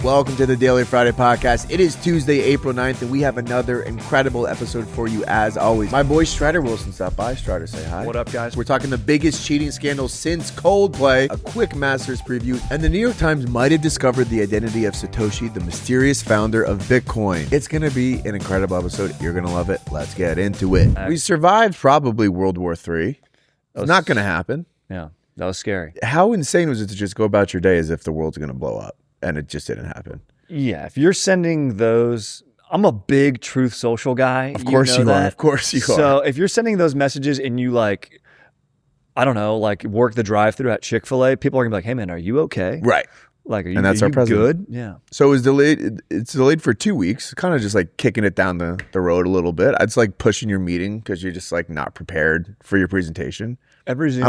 Welcome to the Daily Friday Podcast. It is Tuesday, April 9th, and we have another incredible episode for you as always. My boy Strider Wilson stopped by. Strider, say hi. What up, guys? We're talking the biggest cheating scandal since Coldplay, a quick Masters preview, and the New York Times might have discovered the identity of Satoshi, the mysterious founder of Bitcoin. It's going to be an incredible episode. You're going to love it. Let's get into it. We survived probably World War III. It's not going to happen. Yeah, that was scary. How insane was it to just go about your day as if the world's going to blow up? And it just didn't happen. Yeah, if you're sending those, I'm a big Truth Social guy. Of course you are. Of course you are. So if you're sending those messages and you like, I don't know, like work the drive-thru at Chick-fil-A, people are gonna be like, "Hey man, are you okay?" Right. Like, are you, and that's are our you president. Good? Yeah. So it was delayed. It's delayed for 2 weeks. Kind of just like kicking it down the road a little bit. It's like pushing your meeting because you're just like not prepared for your presentation. Every Zoom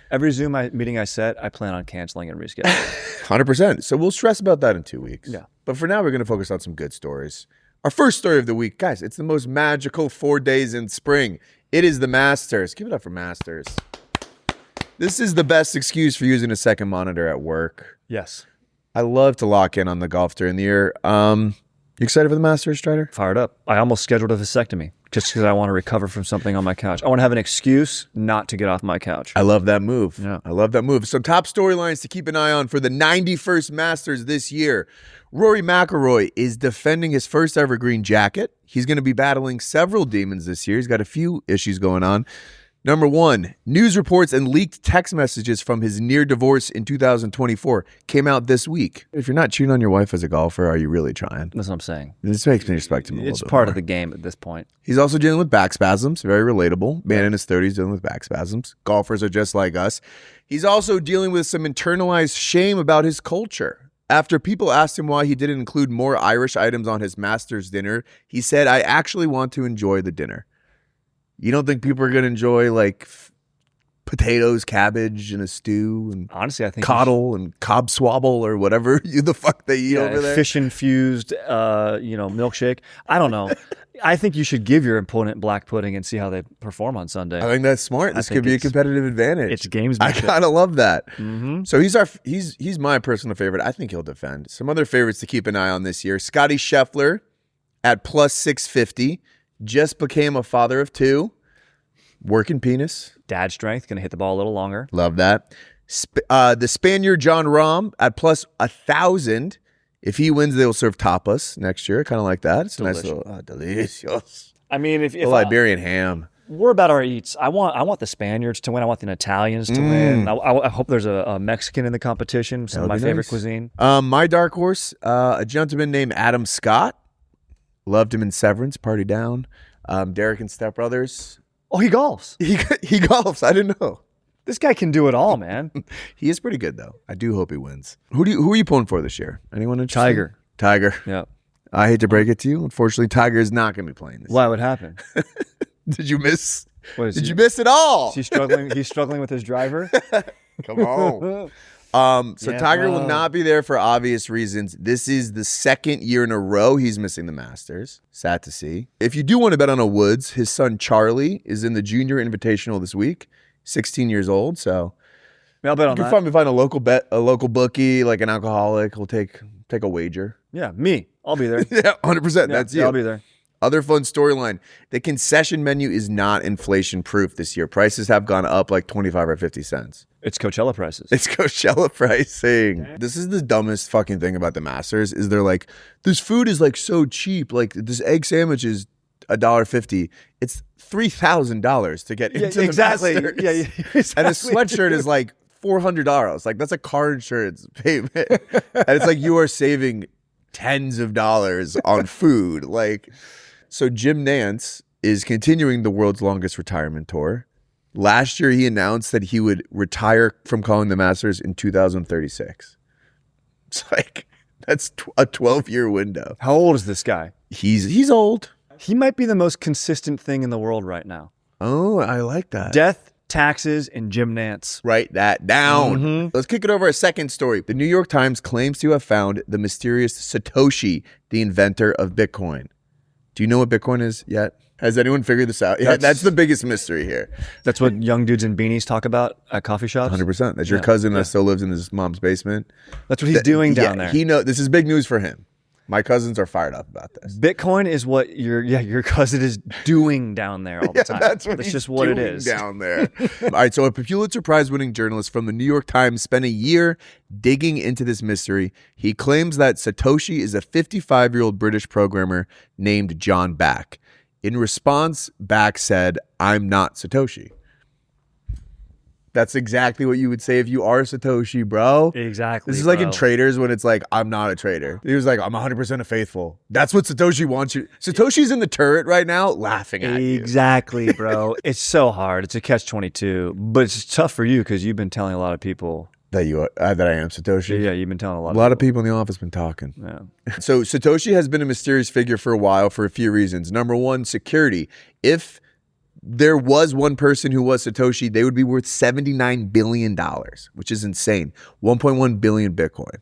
every Zoom meeting I set, I plan on canceling and rescheduling. 100%. So we'll stress about that in 2 weeks. Yeah. But for now, we're going to focus on some good stories. Our first story of the week, guys, it's the most magical 4 days in spring. It is the Masters. Give it up for Masters. This is the best excuse for using a second monitor at work. Yes. I love to lock in on the golf during the year. You excited for the Masters, Strider? Fired up. I almost scheduled a vasectomy just because I want to recover from something on my couch. I want to have an excuse not to get off my couch. I love that move. Yeah. I love that move. Some top storylines to keep an eye on for the 91st Masters this year. Rory McIlroy is defending his first ever green jacket. He's going to be battling several demons this year. He's got a few issues going on. Number one, news reports and leaked text messages from his near divorce in 2024 came out this week. If you're not cheating on your wife as a golfer, are you really trying? That's what I'm saying. This makes me respect him a little bit. It's part more. of the game at this point. He's also dealing with back spasms. Very relatable. Man in his 30s dealing with back spasms. Golfers are just like us. He's also dealing with some internalized shame about his culture. After people asked him why he didn't include more Irish items on his Masters dinner, he said, "I actually want to enjoy the dinner." You don't think people are going to enjoy like potatoes, cabbage, and a stew, and honestly, I think coddle and cob swabble or whatever the fuck they eat over there? Fish infused, milkshake. I don't know. I think you should give your opponent black pudding and see how they perform on Sunday. I think that's smart. This could be a competitive advantage. It's gamesmanship. I kind of love that. Mm-hmm. So he's my personal favorite. I think he'll defend. Some other favorites to keep an eye on this year: Scotty Scheffler at plus 650. Just became a father of two. Working penis. Dad strength. Going to hit the ball a little longer. Love that. The Spaniard John Rahm at plus 1,000. If he wins, they'll serve tapas next year. Kind of like that. It's Delicious. a nice little delicious. I mean, if Liberian ham. We're about our eats. I want the Spaniards to win. I want the Italians to win. I hope there's a Mexican in the competition. Some of my favorite cuisine. My dark horse, a gentleman named Adam Scott. Loved him in Severance, Party Down. Derek and Step Brothers. Oh, he golfs. He golfs. I didn't know. This guy can do it all, man. He is pretty good, though. I do hope he wins. Who are you pulling for this year? Anyone interested? Tiger. Yeah. I hate to break it to you. Unfortunately, Tiger is not going to be playing this Why would happen? Did you miss? Did you miss it all? He's struggling with his driver. Come on. Tiger will not be there for obvious reasons. This is the second year in a row he's missing the Masters. Sad to see. If you do want to bet on a Woods, his son Charlie is in the Junior Invitational this week. 16 years old, so I'll bet on that. You can find a local bookie, like an alcoholic. Will take a wager. Yeah, me. I'll be there. Yeah, 100%. That's you. I'll be there. Other fun storyline. The concession menu is not inflation proof this year. Prices have gone up like 25 or 50 cents. It's Coachella prices. It's Coachella pricing. This is the dumbest fucking thing about the Masters is they're like, this food is like so cheap. Like this egg sandwich is $1.50. It's $3,000 to get into the Masters. Yeah, exactly. And a sweatshirt is like $400. Like that's a car insurance payment. And it's like you are saving tens of dollars on food. Like, so Jim Nance is continuing the world's longest retirement tour. Last year, he announced that he would retire from calling the Masters in 2036. It's like, that's a 12-year window. How old is this guy? He's old. He might be the most consistent thing in the world right now. Oh, I like that. Death, taxes, and Jim Nance. Write that down. Mm-hmm. Let's kick it over. A second story. The New York Times claims to have found the mysterious Satoshi, the inventor of Bitcoin. Do you know what Bitcoin is yet? Has anyone figured this out? Yeah, that's the biggest mystery here. That's what young dudes in beanies talk about at coffee shops? 100%. That's your cousin that still lives in his mom's basement. That's what he's doing down there. This is big news for him. My cousins are fired up about this. Bitcoin is what your cousin is doing down there all the time. That's just what it is down there. All right, so a Pulitzer Prize-winning journalist from the New York Times spent a year digging into this mystery. He claims that Satoshi is a 55-year-old British programmer named John Back. In response, Back said, "I'm not Satoshi." That's exactly what you would say if you are Satoshi, bro. Exactly. This is like in traders when it's like, I'm not a trader. He was like, I'm 100% a faithful. That's what Satoshi wants you. Satoshi's in the turret right now laughing at you. Exactly, bro. It's so hard. It's a catch-22. But it's tough for you because you've been telling a lot of people. That I am Satoshi? Yeah, you've been telling a lot of people in the office been talking. Yeah. So Satoshi has been a mysterious figure for a while for a few reasons. Number one, security. If there was one person who was Satoshi, they would be worth $79 billion, which is insane. 1.1 billion Bitcoin.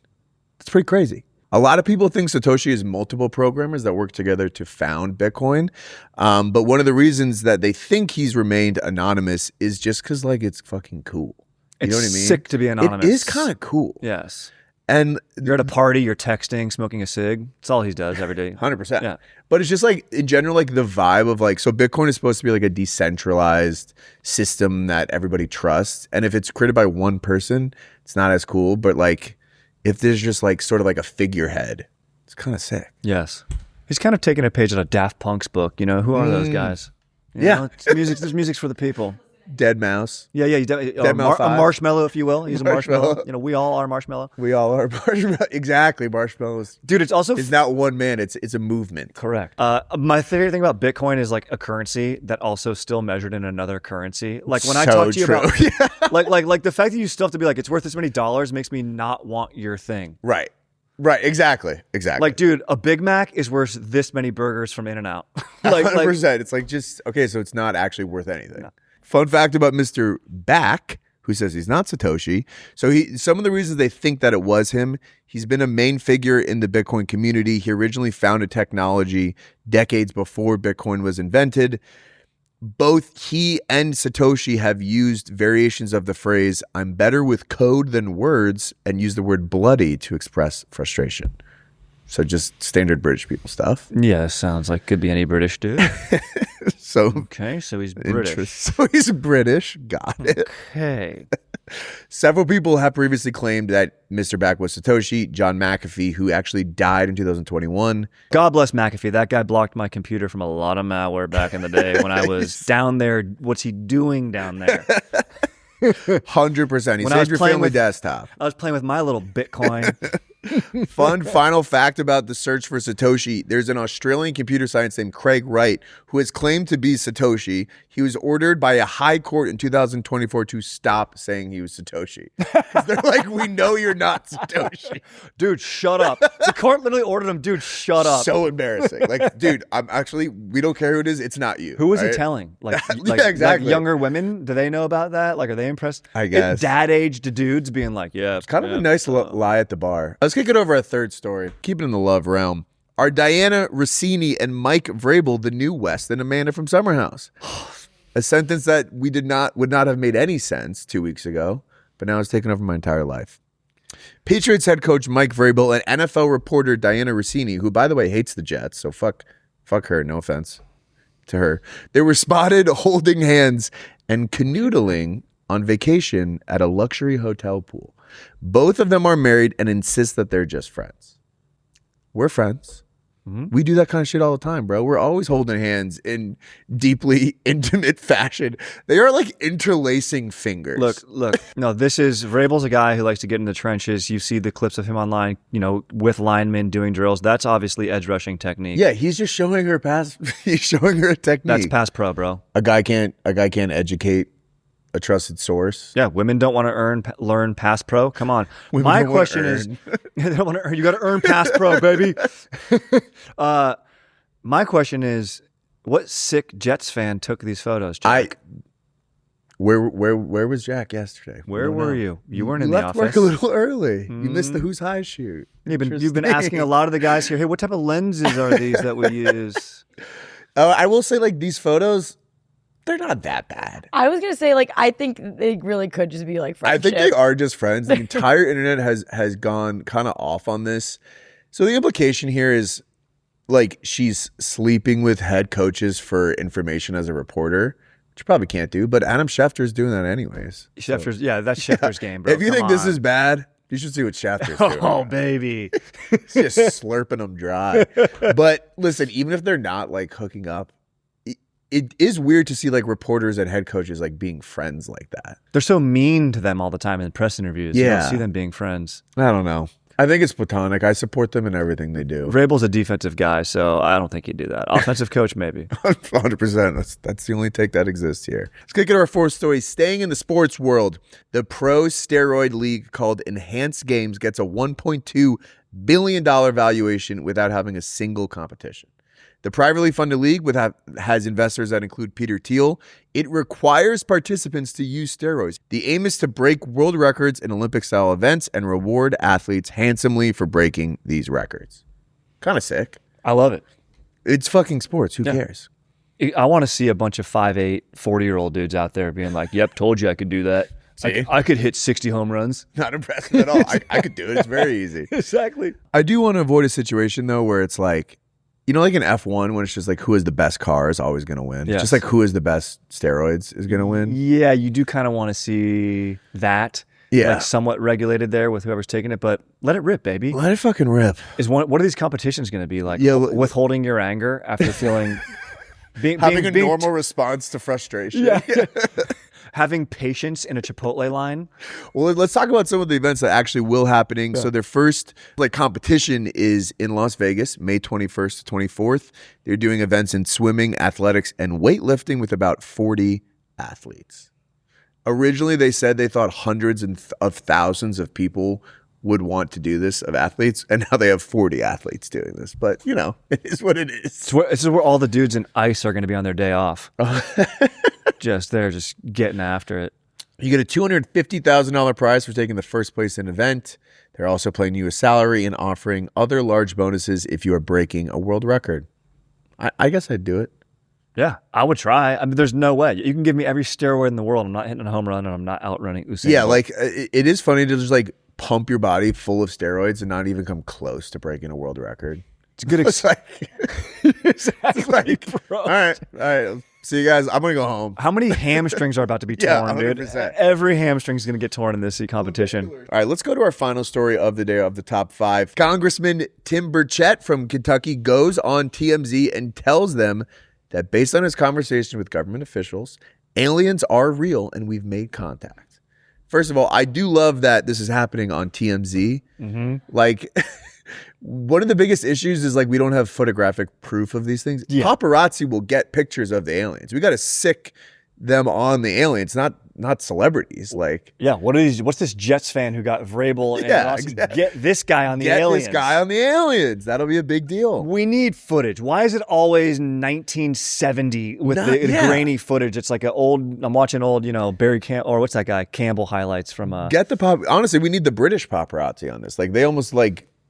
That's pretty crazy. A lot of people think Satoshi is multiple programmers that work together to found Bitcoin. But one of the reasons that they think he's remained anonymous is just because, like, it's fucking cool. You know what I mean? It's sick to be anonymous. It is kind of cool. Yes. And you're at a party, you're texting, smoking a cig. That's all he does every day. 100%. Yeah. But it's just like, in general, like the vibe of like, so Bitcoin is supposed to be like a decentralized system that everybody trusts. And if it's created by one person, it's not as cool. But like, if there's just like sort of like a figurehead, it's kind of sick. Yes. He's kind of taking a page out of Daft Punk's book. You know, who are those guys? You know, it's music. This music's for the people. Dead Mouse. Yeah, yeah. A marshmallow, if you will. He's a marshmallow. You know, we all are marshmallow. We all are marshmallow. Exactly, marshmallows. Dude, it's also it's not one man. It's a movement. Correct. My favorite thing about Bitcoin is like a currency that also still measured in another currency. Like when I talk to you about, like the fact that you still have to be like, it's worth this many dollars makes me not want your thing. Right. Right. Exactly. Like, dude, a Big Mac is worth this many burgers from In-N-Out. Like 100%. It's like just okay. So it's not actually worth anything. No. Fun fact about Mr. Back, who says he's not Satoshi. So some of the reasons they think that it was him, he's been a main figure in the Bitcoin community. He originally founded technology decades before Bitcoin was invented. Both he and Satoshi have used variations of the phrase, "I'm better with code than words," and use the word bloody to express frustration. So just standard British people stuff. Yeah, sounds like could be any British dude. So okay, so he's British. So he's British. Got it. Okay. Several people have previously claimed that Mr. Back was Satoshi. John McAfee, who actually died in 2021. God bless McAfee. That guy blocked my computer from a lot of malware back in the day when I was down there. What's he doing down there? 100%. He saved your family desktop. I was playing with my little Bitcoin. Fun final fact about the search for Satoshi. There's an Australian computer scientist named Craig Wright who has claimed to be Satoshi. He was ordered by a high court in 2024 to stop saying he was Satoshi. They're like, we know you're not Satoshi. Dude, shut up. The court literally ordered him, dude, shut up. So embarrassing. Like, dude, we don't care who it is. It's not you. Who was he telling? Like, yeah, exactly. Like younger women, do they know about that? Like, are they impressed? I guess. Dad-aged dudes being like, yeah. It's kind of a nice lie at the bar. Let's kick it over a third story. Keep it in the love realm. Are Diana Rossini and Mike Vrabel the new West and Amanda from Summer House? A sentence that would not have made any sense 2 weeks ago, but now it's taken over my entire life. Patriots head coach Mike Vrabel and NFL reporter Diana Rossini, who by the way hates the Jets, so fuck her, no offense to her. They were spotted holding hands and canoodling on vacation at a luxury hotel pool. Both of them are married and insist that they're just friends. We're friends. Mm-hmm. We do that kind of shit all the time, bro. We're always holding hands in deeply intimate fashion. They are like interlacing fingers. Look. No, this is Vrabel's a guy who likes to get in the trenches. You see the clips of him online, you know, with linemen doing drills. That's obviously edge rushing technique. Yeah, he's just showing her he's showing her a technique. That's pass pro, bro. A guy can't educate a trusted source. Yeah, women don't want to learn pass pro. Come on. My question is, they don't want to earn. You got to earn pass pro, baby. My question is, what sick Jets fan took these photos, Jack? Where was Jack yesterday? Where were you? You weren't in the office. You left work a little early. You missed the Who's High shoot. You've been asking a lot of the guys here, hey, what type of lenses are these that we use? I will say, like, these photos, they're not that bad. I was gonna say, like, I think they really could just be like friendship. I think they are just friends. The entire internet has gone kind of off on this. So the implication here is, like, she's sleeping with head coaches for information as a reporter, which you probably can't do. But Adam Schefter's doing that anyways. Schefter's, that's Schefter's game, bro. If you think this is bad, you should see what Schefter's doing. Oh, baby. He's just slurping them dry. But listen, even if they're not, like, hooking up, it is weird to see, like, reporters and head coaches, like, being friends like that. They're so mean to them all the time in press interviews. Yeah. You don't see them being friends. I don't know. I think it's platonic. I support them in everything they do. Vrabel's a defensive guy, so I don't think he'd do that. Offensive coach, maybe. 100%. That's the only take that exists here. Let's get to our fourth story. Staying in the sports world, the pro steroid league called Enhanced Games gets a $1.2 billion valuation without having a single competition. The privately funded league has investors that include Peter Thiel. It requires participants to use steroids. The aim is to break world records in Olympic-style events and reward athletes handsomely for breaking these records. Kind of sick. I love it. It's fucking sports. Who cares? I want to see a bunch of 5'8", 40-year-old dudes out there being like, yep, told you I could do that. I could hit 60 home runs. Not impressive at all. I could do it. It's very easy. Exactly. I do want to avoid a situation, though, where it's like, you know, like in F1, when it's just like who is the best car is always going to win. Yes. Just like who is the best steroids is going to win. Yeah, you do kind of want to see that. Yeah. Like somewhat regulated there with whoever's taking it, but let it rip, baby. Let it fucking rip. What are these competitions going to be like? Yeah, withholding your anger after feeling... having a normal response to frustration. Yeah. Having patience in a Chipotle line. Well, let's talk about some of the events that actually will happening. Yeah. So their first competition is in Las Vegas, May 21st to 24th. They're doing events in swimming, athletics, and weightlifting with about 40 athletes. Originally, they said they thought hundreds of thousands of people would want to do this, of athletes, and now they have 40 athletes doing this. But, you know, it is what it is. This is where all the dudes in ice are going to be on their day off. They're just getting after it. You get a $250,000 prize for taking the first place in an event. They're also paying you a salary and offering other large bonuses if you are breaking a world record. I guess I'd do it. Yeah, I would try. I mean, there's no way. You can give me every steroid in the world. I'm not hitting a home run and I'm not outrunning Usain Bolt. Like, it is funny to just, like, pump your body full of steroids and not even come close to breaking a world record. It's a good exactly, bro. All right. See you guys. I'm going to go home. How many hamstrings are about to be torn, dude? Every hamstring's going to get torn in this competition. All right, let's go to our final story of the day of the top 5. Congressman Tim Burchett from Kentucky goes on TMZ and tells them that based on his conversation with government officials, aliens are real and we've made contact. First of all, I do love that this is happening on TMZ. Mm-hmm. Like, one of the biggest issues is, like, we don't have photographic proof of these things. Yeah. Paparazzi will get pictures of the aliens. We got to sick them on the aliens, not celebrities. Like, yeah, what's this Jets fan who got Vrabel and exactly. Get this guy on the aliens? Get this guy on the aliens. That'll be a big deal. We need footage. Why is it always 1970 with the grainy footage? It's like I'm watching old, Barry Campbell, or what's that guy, Campbell highlights from honestly, we need the British paparazzi on this. Like, they almost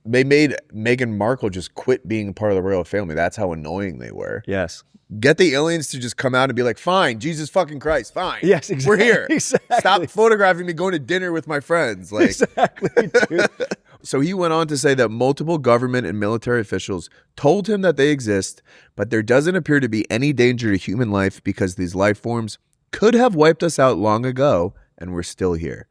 they made Meghan Markle just quit being part of the royal family. That's how annoying they were. Yes. Get the aliens to just come out and be like, fine, Jesus fucking Christ, fine. Yes, exactly. We're here. Exactly. Stop photographing me going to dinner with my friends. Like, exactly, dude. So he went on to say that multiple government and military officials told him that they exist, but there doesn't appear to be any danger to human life because these life forms could have wiped us out long ago and we're still here.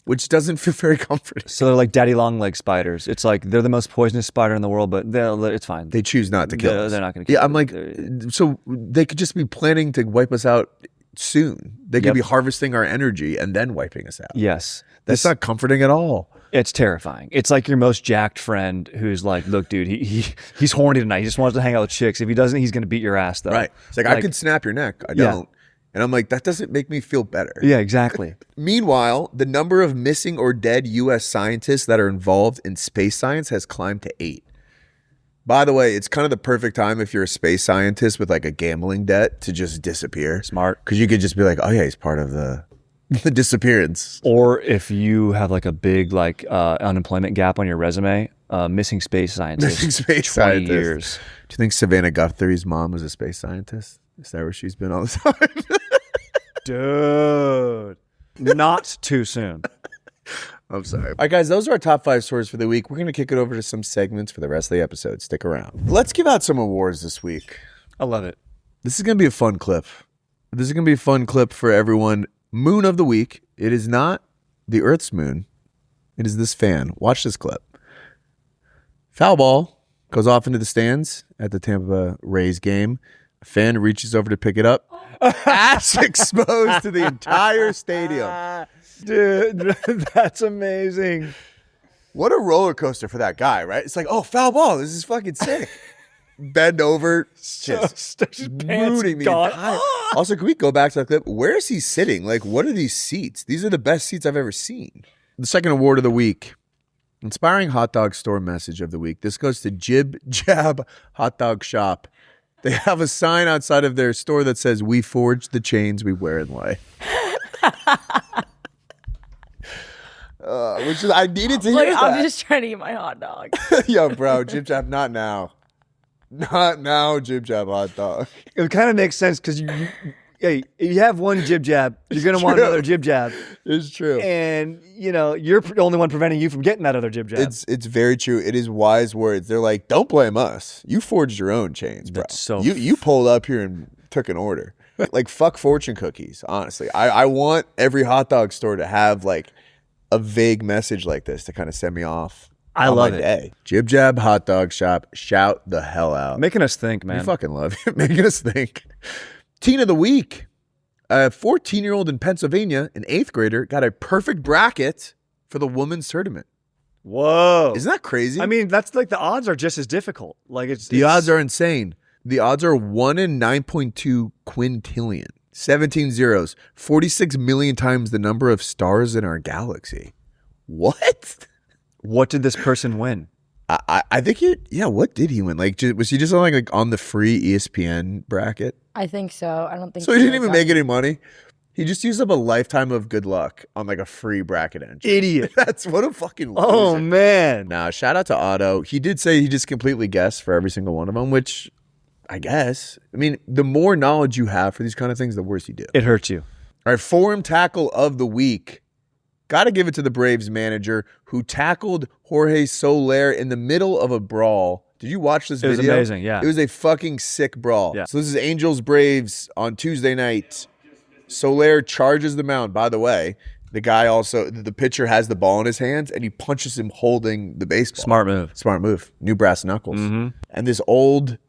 Which doesn't feel very comforting. So they're like daddy long leg spiders. It's like they're the most poisonous spider in the world, but it's fine. They choose not to kill us. They're not going to kill us. Yeah, I'm like, so they could just be planning to wipe us out soon. They could be harvesting our energy and then wiping us out. Yes. That's not comforting at all. It's terrifying. It's like your most jacked friend who's like, look, dude, he's horny tonight. He just wants to hang out with chicks. If he doesn't, he's going to beat your ass, though. Right. It's like I could snap your neck. I don't. And I'm like, that doesn't make me feel better. Yeah, exactly. Meanwhile, the number of missing or dead U.S. scientists that are involved in space science has climbed to 8. By the way, it's kind of the perfect time if you're a space scientist with like a gambling debt to just disappear. Smart. Because you could just be like, oh yeah, he's part of the The disappearance. Or if you have like a big like unemployment gap on your resume, missing space scientist. Missing space 20 scientist. years. Do you think Savannah Guthrie's mom was a space scientist? Is that where she's been all the time? Dude. Not too soon. I'm sorry. All right, guys, those are our top 5 stories for the week. We're going to kick it over to some segments for the rest of the episode. Stick around. Let's give out some awards this week. I love it. This is going to be a fun clip. This is going to be a fun clip for everyone. Moon of the week. It is not the Earth's moon. It is this fan. Watch this clip. Foul ball goes off into the stands at the Tampa Rays game. A fan reaches over to pick it up. Ass exposed to the entire stadium. Dude, that's amazing. What a roller coaster for that guy, right? It's like, oh, foul ball. This is fucking sick. Bend over, just rooting the entire. Also, can we go back to that clip? Where is he sitting? Like, what are these seats? These are the best seats I've ever seen. The second award of the week, inspiring hot dog store message of the week. This goes to Jib Jab Hot Dog Shop. They have a sign outside of their store that says, "We forge the chains we wear in life." Which is, I needed to hear that. I'm just trying to eat my hot dog. Yo, bro, Jib Jab, not now. Not now, Jib Jab Hot Dog. It kind of makes sense because you have one Jib Jab, you're going to want another Jib Jab. It's true. And, you're the only one preventing you from getting that other Jib Jab. It's very true. It is wise words. They're like, don't blame us. You forged your own chains, bro. That's so you pulled up here and took an order. Like, fuck fortune cookies, honestly. I want every hot dog store to have, like, a vague message like this to kind of send me off. I love it. Day. Jib Jab Hot Dog Shop. Shout the hell out. Making us think, man. We fucking love it. Making us think. Teen of the week. A 14-year-old in Pennsylvania, an 8th grader, got a perfect bracket for the women's tournament. Whoa. Isn't that crazy? I mean, that's like the odds are just as difficult. Like the odds are insane. The odds are 1 in 9.2 quintillion. 17 zeros. 46 million times the number of stars in our galaxy. What? What did this person win? I think what did he win? Like, was he just on like on the free ESPN bracket? I think so. I don't think so. He didn't even make any money. He just used up a lifetime of good luck on like a free bracket entry. Idiot. That's what a fucking loser. Oh, man. Now, shout out to Otto. He did say he just completely guessed for every single one of them, which I guess. I mean, the more knowledge you have for these kind of things, the worse you do. It hurts you. All right, forum tackle of the week. Got to give it to the Braves manager who tackled Jorge Soler in the middle of a brawl. Did you watch this video? It was amazing, yeah. It was a fucking sick brawl. Yeah. So this is Angels-Braves on Tuesday night. Soler charges the mound. By the way, the pitcher has the ball in his hands, and he punches him holding the baseball. Smart move. New brass knuckles. Mm-hmm. And this old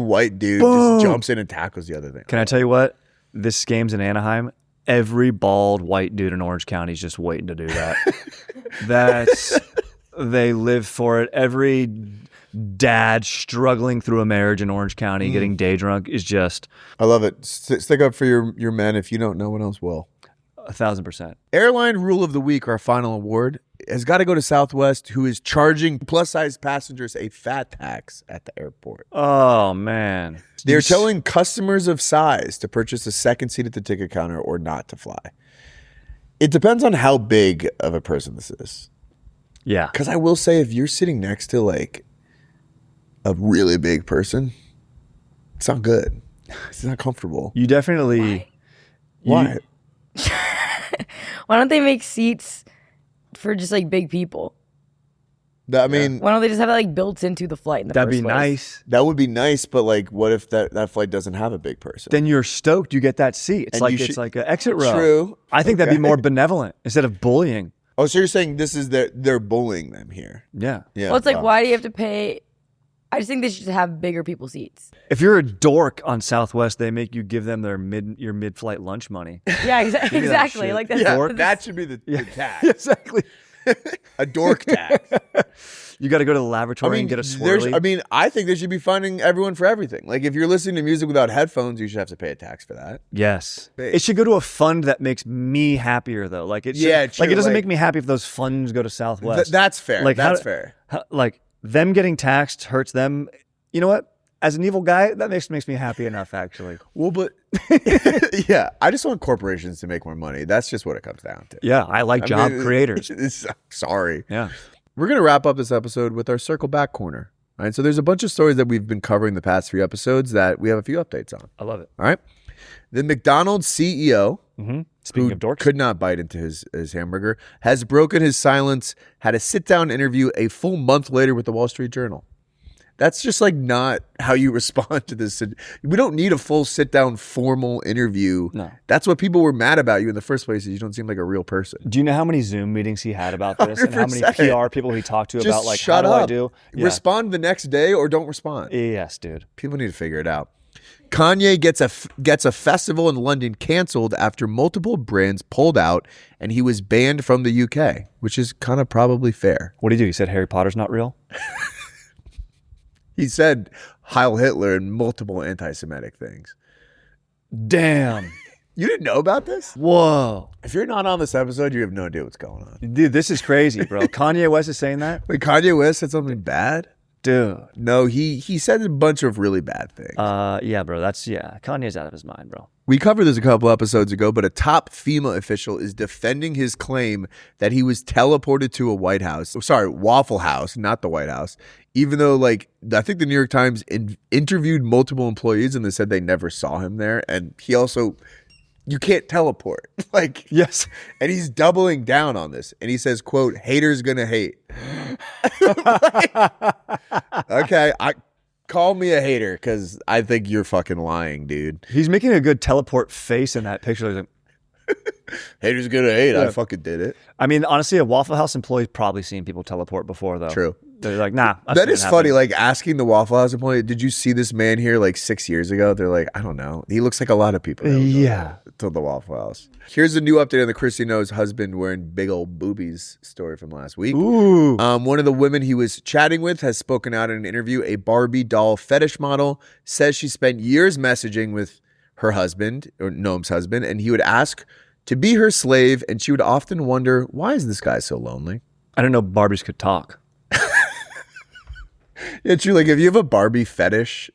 white dude just jumps in and tackles the other thing. Can I tell you what? This game's in Anaheim. Every bald white dude in Orange County is just waiting to do that. They live for it. Every dad struggling through a marriage in Orange County, getting day drunk is just. I love it. Stick up for your men. If you don't, no one else will. 1,000%. Airline rule of the week, our final award, has got to go to Southwest, who is charging plus-size passengers a fat tax at the airport. Oh, man. They're telling customers of size to purchase a second seat at the ticket counter or not to fly. It depends on how big of a person this is. Yeah. Because I will say, if you're sitting next to like a really big person, it's not good. It's not comfortable. You definitely. Why? Why don't they make seats for just like big people? I mean, why don't they just have it like built into the flight in the that'd first be place? nice. That would be nice, but like, what if that flight doesn't have a big person? Then you're stoked you get that seat. It's like an exit row. True. I think that'd be more benevolent instead of bullying. Oh, so you're saying this is they're bullying them here? Yeah. Well, it's like, why do you have to pay? I just think they should have bigger people seats. If you're a dork on Southwest, they make you give them your mid-flight lunch money. Yeah, exactly. Like that's that should be the tax. Exactly. A dork tax. You got to go to the laboratory and get a swirly. I think they should be funding everyone for everything. Like, if you're listening to music without headphones, you should have to pay a tax for that. Yes. It should go to a fund that makes me happier, though. Like, it doesn't make me happy if those funds go to Southwest. That's fair. Like, that's fair. Like, them getting taxed hurts them. You know what? as an evil guy, that makes me happy enough, actually. Well, but yeah, I just want corporations to make more money. That's just what it comes down to. Yeah, I like job creators. Sorry. Yeah. We're going to wrap up this episode with our Circle Back corner. All right. So there's a bunch of stories that we've been covering the past 3 episodes that we have a few updates on. I love it. All right. The McDonald's CEO, Speaking who of dorks, could not bite into his hamburger, has broken his silence, had a sit-down interview a full month later with the Wall Street Journal. That's just like not how you respond to this. We don't need a full sit-down formal interview. No. That's what people were mad about you in the first place, is you don't seem like a real person. do you know how many Zoom meetings he had about this and how many 100%. PR people he talked to Just about like, shut how up. do I do? Yeah. Respond the next day or don't respond. Yes, dude. People need to figure it out. Kanye gets a festival in London canceled after multiple brands pulled out and he was banned from the UK, which is kind of probably fair. What did he do? He said Harry Potter's not real? He said Heil Hitler and multiple anti-Semitic things. Damn. You didn't know about this? Whoa. If you're not on this episode, you have no idea what's going on. Dude, this is crazy, bro. Kanye West is saying that? Wait, Kanye West said something bad? Dude. No, he said a bunch of really bad things. Yeah, bro. Kanye's out of his mind, bro. We covered this a couple episodes ago, but a top FEMA official is defending his claim that he was teleported to a Waffle House, not the White House, even though, like, I think the New York Times interviewed multiple employees and they said they never saw him there. And he also, you can't teleport. Like, yes. And he's doubling down on this. And he says, quote, haters gonna hate. Okay, call me a hater because I think you're fucking lying, dude. He's making a good teleport face in that picture. He's like, haters gonna hate. Yeah. I fucking did it. I mean, honestly, a Waffle House employee's probably seen people teleport before, though. True. They're like, nah. That is funny. Like asking the Waffle House employee, did you see this man here like 6 years ago? They're like, I don't know. He looks like a lot of people. Yeah. To the Waffle House. Here's a new update on the Christy Knows husband wearing big old boobies story from last week. Ooh. One of the women he was chatting with has spoken out in an interview. A Barbie doll fetish model says she spent years messaging with her husband, or Noam's husband, and he would ask to be her slave, and she would often wonder, why is this guy so lonely? I didn't know Barbies could talk. Yeah, true. Like, if you have a Barbie fetish,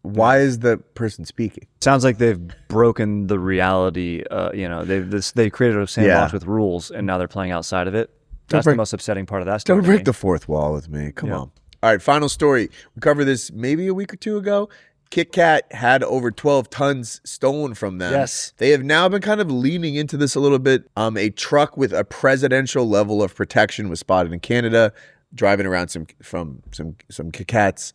why is the person speaking? Sounds like they've broken the reality. They created a sandbox with rules, and now they're playing outside of it. That's the most upsetting part of that story. Don't break the fourth wall with me. Come on. All right, final story. We covered this maybe a week or two ago. Kit Kat had over 12 tons stolen from them. Yes. They have now been kind of leaning into this a little bit. A truck with a presidential level of protection was spotted in Canada, driving around some Kit Kats.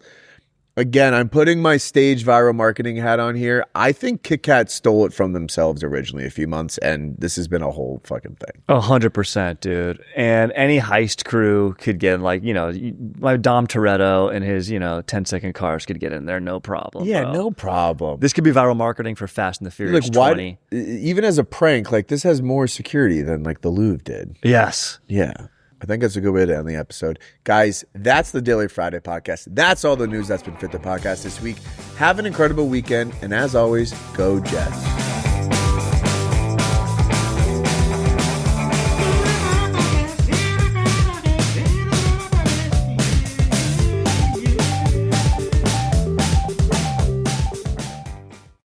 Again, I'm putting my stage viral marketing hat on here. I think Kit Kat stole it from themselves originally a few months, and this has been a whole fucking thing. 100%, dude. And any heist crew could get, like, my Dom Toretto and his, 10-second cars could get in there, no problem. Yeah, bro. no problem. This could be viral marketing for Fast and the Furious 20. Even as a prank, like, this has more security than, like, the Louvre did. Yes. Yeah. I think that's a good way to end the episode. Guys, that's the Daily Friday podcast. That's all the news that's been fit the podcast this week. Have an incredible weekend. And as always, go Jets.